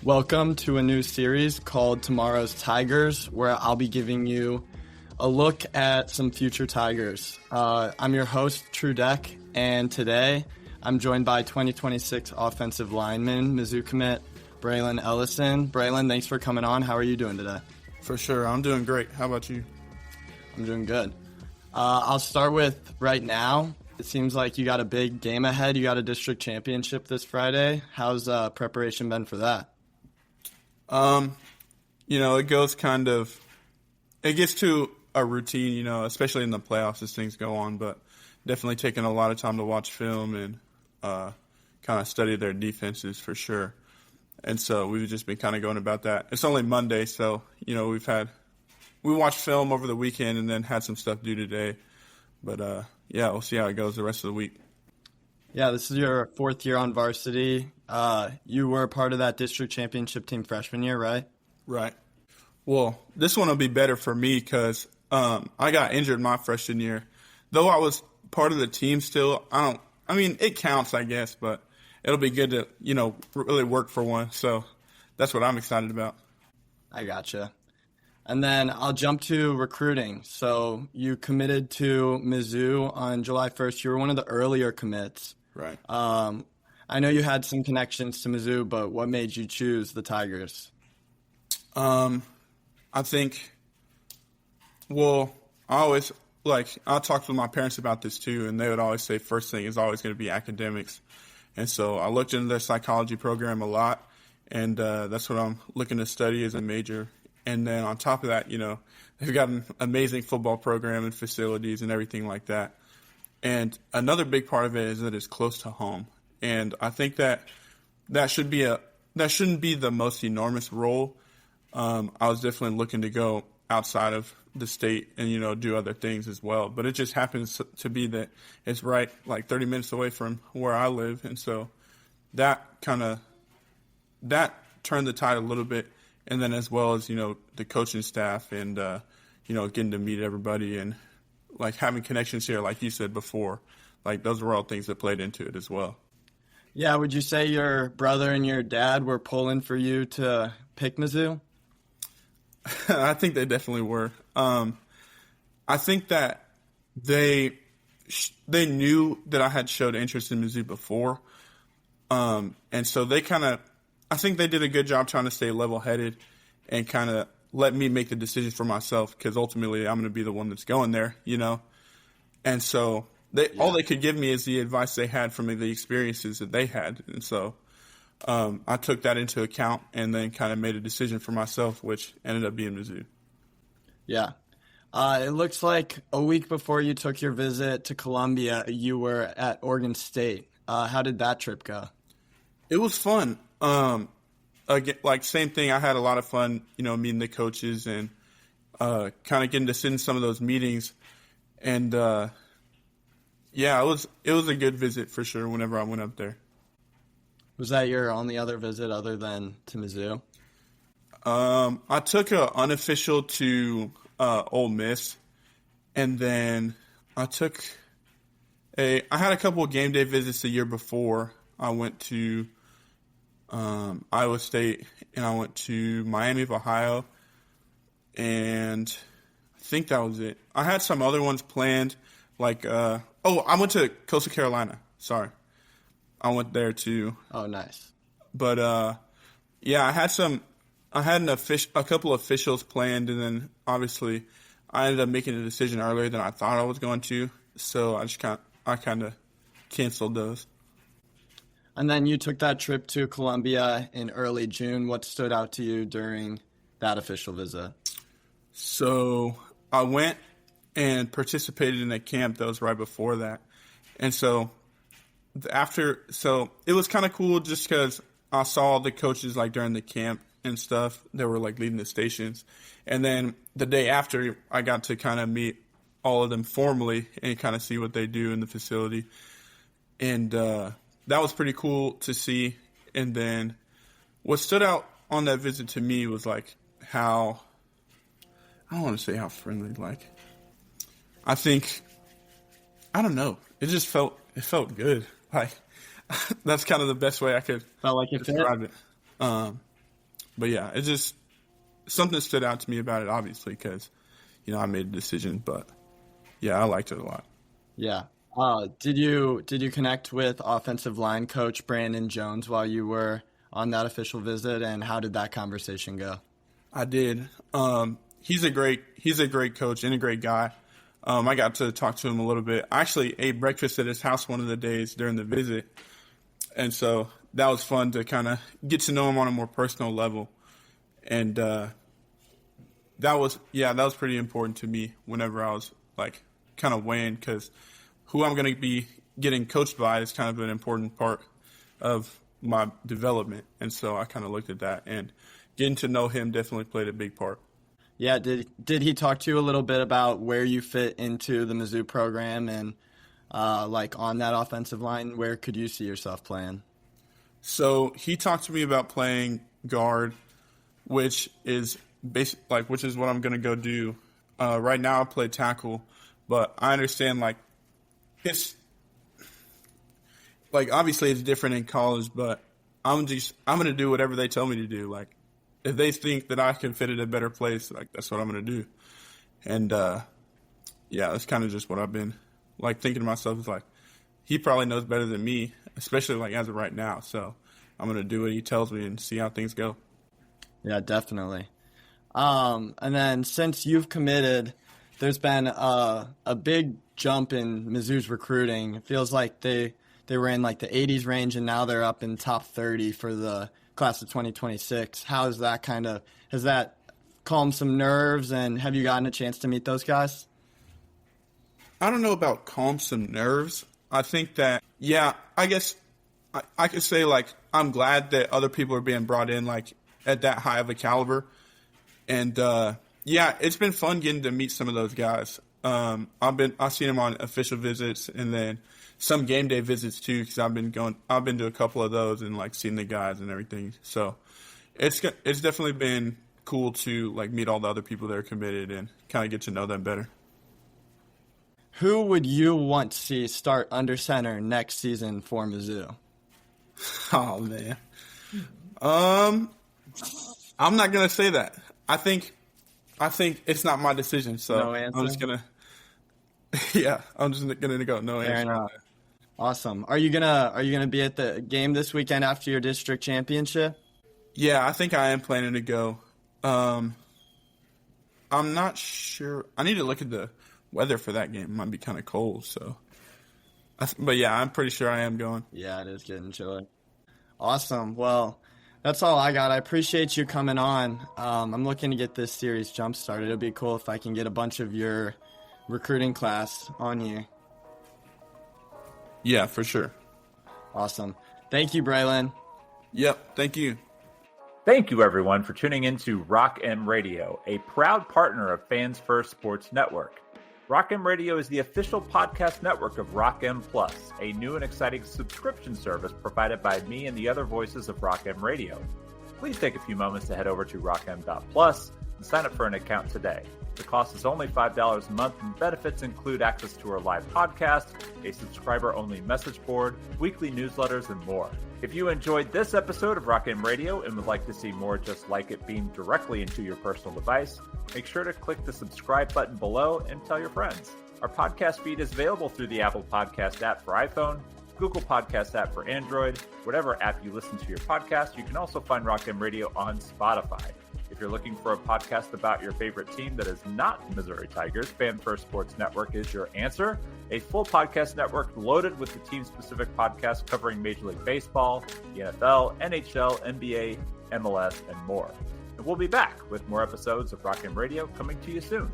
Welcome to a new series called Tomorrow's Tigers, where I'll be giving you a look at some future Tigers. I'm your host, True Deck, and today I'm joined by 2026 offensive lineman, Mizzou commit Braylon Ellison. Braylon, thanks for coming on. How are you doing today? For sure. I'm doing great. How about you? I'm doing good. I'll start with right now. It seems like you got a big game ahead. You got a district championship this Friday. How's preparation been for that? It goes it gets to a routine, especially in the playoffs as things go on, but definitely taking a lot of time to watch film and kind of study their defenses for sure. And so we've just been kind of going about that. It's only Monday, so, we watched film over the weekend and then had some stuff due today. But, we'll see how it goes the rest of the week. Yeah, this is your fourth year on varsity. You were a part of that district championship team freshman year, right? Right. Well, this one will be better for me because I got injured my freshman year. Though I was part of the team still, it counts, I guess, but it'll be good to, really work for one. So that's what I'm excited about. I gotcha. And then I'll jump to recruiting. So you committed to Mizzou on July 1st. You were one of the earlier commits. Right. I know you had some connections to Mizzou, but what made you choose the Tigers? I think, I'll talk to my parents about this too, and they would always say first thing is always going to be academics. And so I looked into their psychology program a lot, and that's what I'm looking to study as a major. And then on top of that, they've got an amazing football program and facilities and everything like that. And another big part of it is that it's close to home. And I think that shouldn't be the most enormous role. I was definitely looking to go outside of the state and, do other things as well. But it just happens to be that it's right like 30 minutes away from where I live. And so that turned the tide a little bit. And then as well as, the coaching staff and, getting to meet everybody and like having connections here, like you said before, like those were all things that played into it as well. Yeah, would you say your brother and your dad were pulling for you to pick Mizzou? I think they definitely were. I think that they knew that I had showed interest in Mizzou before. And so I think they did a good job trying to stay level-headed and kind of let me make the decisions for myself because ultimately I'm going to be the one that's going there, And so all they could give me is the advice they had from the experiences that they had. And so I took that into account and then kind of made a decision for myself, which ended up being Mizzou. Yeah. It looks like a week before you took your visit to Columbia, you were at Oregon State. How did that trip go? It was fun. Again, same thing. I had a lot of fun, meeting the coaches and kind of getting to sit in some of those meetings. And it was a good visit for sure. Whenever I went up there. Was that your only other visit other than to Mizzou? I took an unofficial to Ole Miss, and then I had a couple of game day visits the year before. I went to Iowa State, and I went to Miami of Ohio, and I think that was it. I had some other ones planned, I went to Coastal Carolina. Sorry. I went there too. Oh, nice. But, I had a couple of officials planned, and then obviously I ended up making a decision earlier than I thought I was going to, so I kind of canceled those. And then you took that trip to Columbia in early June. What stood out to you during that official visit? So I went and participated in a camp that was right before that. And so it was kind of cool just because I saw the coaches during the camp and stuff that were leading the stations. And then the day after, I got to kind of meet all of them formally and kind of see what they do in the facility. And that was pretty cool to see. And then what stood out on that visit to me was how, I don't want to say how friendly, I don't know. It just felt good. That's kind of the best way I could Felt like it describe it. But yeah, it's just something stood out to me about it, obviously, because, I made a decision. But yeah, I liked it a lot. Yeah. Did you connect with offensive line coach Brandon Jones while you were on that official visit, and how did that conversation go? I did. He's a great coach and a great guy. I got to talk to him a little bit. I actually ate breakfast at his house one of the days during the visit, and so that was fun to kind of get to know him on a more personal level. And that was pretty important to me whenever I was like kind of weighing, because who I'm going to be getting coached by is kind of an important part of my development. And so I kind of looked at that, and getting to know him definitely played a big part. Yeah, did he talk to you a little bit about where you fit into the Mizzou program, and like on that offensive line, where could you see yourself playing? So he talked to me about playing guard, which is which is what I'm going to go do. Right now I play tackle, but I understand it's obviously it's different in college, but I'm going to do whatever they tell me to do. Like, if they think that I can fit at a better place, that's what I'm going to do. And that's kind of just what I've been thinking to myself, is he probably knows better than me, especially as of right now. So I'm going to do what he tells me and see how things go. Yeah, definitely. And then since you've committed, there's been a big jump in Mizzou's recruiting. It feels like they were in the 80s range, and now they're up in top 30 for the class of 2026. Has that calmed some nerves, and have you gotten a chance to meet those guys? I don't know about calm some nerves. I think that, I guess I could say I'm glad that other people are being brought in at that high of a caliber. And it's been fun getting to meet some of those guys. I've seen them on official visits, and then some game day visits too, because I've been to a couple of those and seeing the guys and everything. So it's definitely been cool to meet all the other people that are committed and kind of get to know them better. Who would you want to see start under center next season for Mizzou? Oh man, I'm not gonna say that. I think it's not my decision, so no answer? I'm just gonna go no answer. Fair enough. Awesome. Are you gonna be at the game this weekend after your district championship? Yeah, I think I am planning to go. I'm not sure. I need to look at the weather for that game. It might be kind of cold, so. But yeah, I'm pretty sure I am going. Yeah, it is getting chilly. Awesome. Well, that's all I got. I appreciate you coming on. I'm looking to get this series jump started. It'll be cool if I can get a bunch of your recruiting class on here. Yeah, for sure. Awesome. Thank you, Braylon. Yep, thank you. Thank you, everyone, for tuning in to Rock M Radio, a proud partner of Fans First Sports Network. Rock M Radio is the official podcast network of Rock M Plus, a new and exciting subscription service provided by me and the other voices of Rock M Radio. Please take a few moments to head over to rockm.plus and sign up for an account today. The cost is only $5 a month, and benefits include access to our live podcast, a subscriber-only message board, weekly newsletters, and more. If you enjoyed this episode of Rock M Radio and would like to see more just like it beamed directly into your personal device, make sure to click the subscribe button below and tell your friends. Our podcast feed is available through the Apple Podcast app for iPhone, Google Podcast app for Android, whatever app you listen to your podcast. You can also find Rock M Radio on Spotify. If you're looking for a podcast about your favorite team that is not Missouri Tigers, Fan First Sports Network is your answer. A full podcast network loaded with the team-specific podcasts covering Major League Baseball, the NFL, NHL, NBA, MLS, and more. And we'll be back with more episodes of Rock M Radio coming to you soon.